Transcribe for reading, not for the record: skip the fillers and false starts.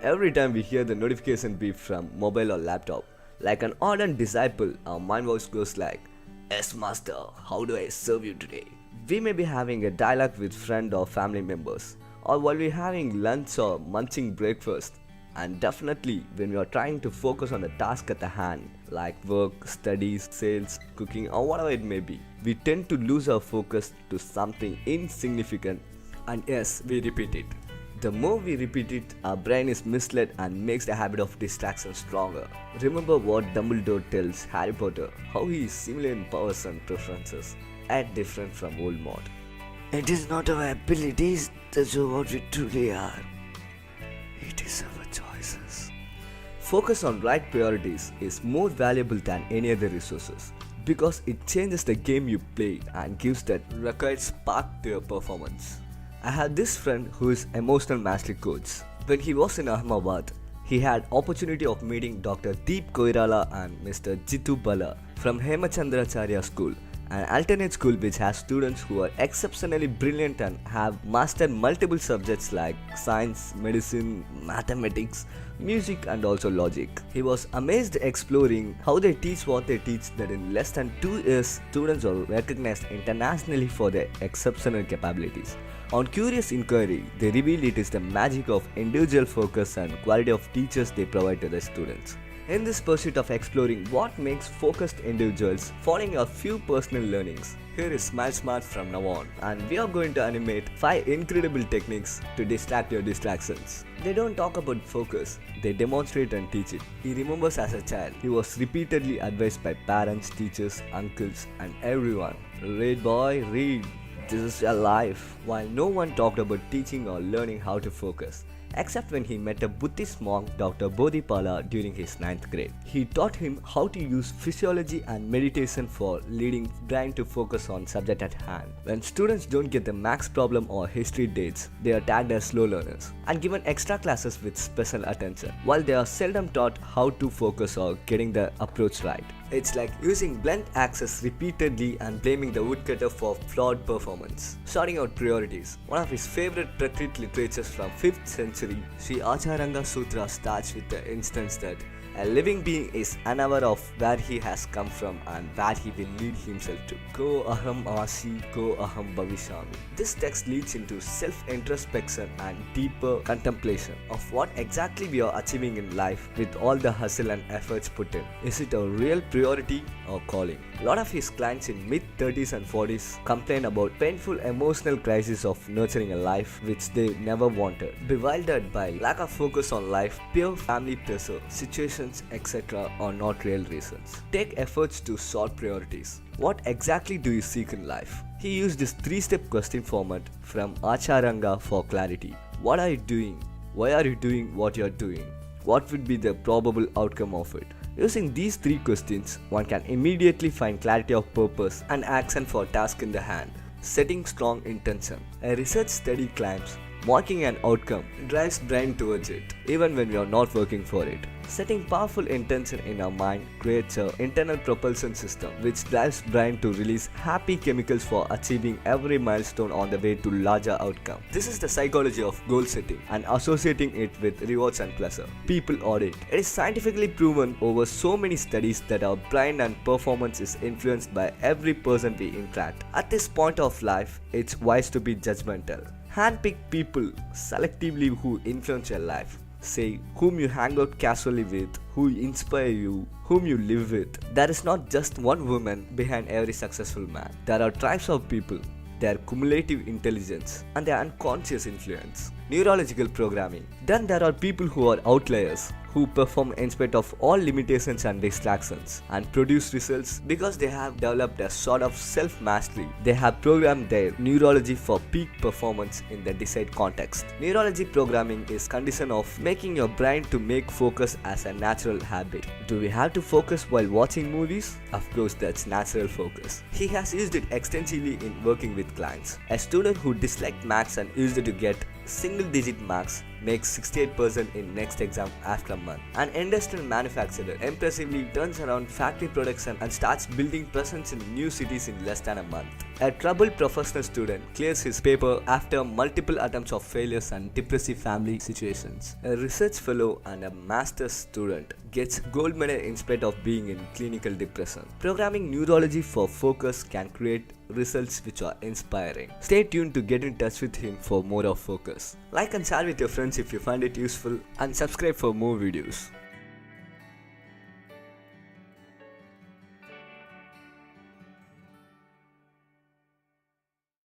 Every time we hear the notification beep from mobile or laptop, like an ardent disciple, our mind voice goes like, "Yes, master, how do I serve you today?" We may be having a dialogue with friend or family members, or while we're having lunch or munching breakfast, and definitely when we are trying to focus on the task at the hand, like work, studies, sales, cooking, or whatever it may be, we tend to lose our focus to something insignificant, and yes, we repeat it. The more we repeat it, our brain is misled and makes the habit of distraction stronger. Remember what Dumbledore tells Harry Potter, how he is similar in powers and preferences, yet different from Voldemort. It is not our abilities that show what we truly are. It is our choices. Focus on right priorities is more valuable than any other resources because it changes the game you play and gives that required spark to your performance. I had this friend who is emotional mastery coach. When he was in Ahmedabad, he had opportunity of meeting Dr. Deep Koirala and Mr. Jitu Bala from Hemachandracharya School, an alternate school which has students who are exceptionally brilliant and have mastered multiple subjects like science, medicine, mathematics, music and also logic. He was amazed exploring how they teach what they teach, that in less than 2 years students are recognized internationally for their exceptional capabilities. On curious inquiry, they revealed it is the magic of individual focus and quality of teachers they provide to the students. In this pursuit of exploring what makes focused individuals, following a few personal learnings, here is Smile Smart from now on, and we are going to animate 5 incredible techniques to distract your distractions. They don't talk about focus, they demonstrate and teach it. He remembers as a child, he was repeatedly advised by parents, teachers, uncles and everyone, "Read boy, read. This is your life." While no one talked about teaching or learning how to focus, except when he met a Buddhist monk, Dr. Bodhipala, during his 9th grade. He taught him how to use physiology and meditation for leading brain to focus on subject at hand. When students don't get the max problem or history dates, they are tagged as slow learners and given extra classes with special attention, while they are seldom taught how to focus or getting the approach right. It's like using blunt axes repeatedly and blaming the woodcutter for flawed performance. Sorting out priorities. One of his favorite Prakrit literatures from 5th century, Sri Acharanga Sutra, starts with the instance that a living being is unaware of where he has come from and where he will lead himself to. Ko aham asi, ko aham bhavishami. This text leads into self-introspection and deeper contemplation of what exactly we are achieving in life with all the hustle and efforts put in. Is it a real priority or calling? A lot of his clients in mid-30s and 40s complain about painful emotional crisis of nurturing a life which they never wanted, bewildered by lack of focus on life, pure family pressure, situations, etc. are not real reasons. Take efforts to sort priorities. What exactly do you seek in life? He used this 3-step question format from Acharanga for clarity. What are you doing? Why are you doing what you are doing? What would be the probable outcome of it? Using these 3 questions, one can immediately find clarity of purpose and action for task in the hand. Setting strong intention. A research study claims marking an outcome drives brain towards it, even when we are not working for it. Setting powerful intention in our mind creates an internal propulsion system which drives brain to release happy chemicals for achieving every milestone on the way to larger outcome. This is the psychology of goal setting and associating it with rewards and pleasure. People audit. It is scientifically proven over so many studies that our brain and performance is influenced by every person we interact. At this point of life, it's wise to be judgmental. Handpick people selectively who influence your life. Say whom you hang out casually with, who inspire you, whom you live with. There is not just one woman behind every successful man. There are tribes of people, their cumulative intelligence, and their unconscious influence. Neurological programming. Then there are people who are outliers, who perform in spite of all limitations and distractions and produce results because they have developed a sort of self-mastery. They have programmed their neurology for peak performance in the desired context. Neurology programming is condition of making your brain to make focus as a natural habit. Do we have to focus while watching movies? Of course, that's natural focus. He has used it extensively in working with clients. A student who disliked maths and used it to get single digit marks, makes 68% in next exam after a month. An industrial manufacturer impressively turns around factory production and starts building presence in new cities in less than a month. A troubled professional student clears his paper after multiple attempts of failures and depressive family situations. A research fellow and a master's student gets gold medal in spite of being in clinical depression. Programming neurology for focus can create results which are inspiring. Stay tuned to get in touch with him for more of focus. Like and share with your friends if you find it useful, and subscribe for more videos.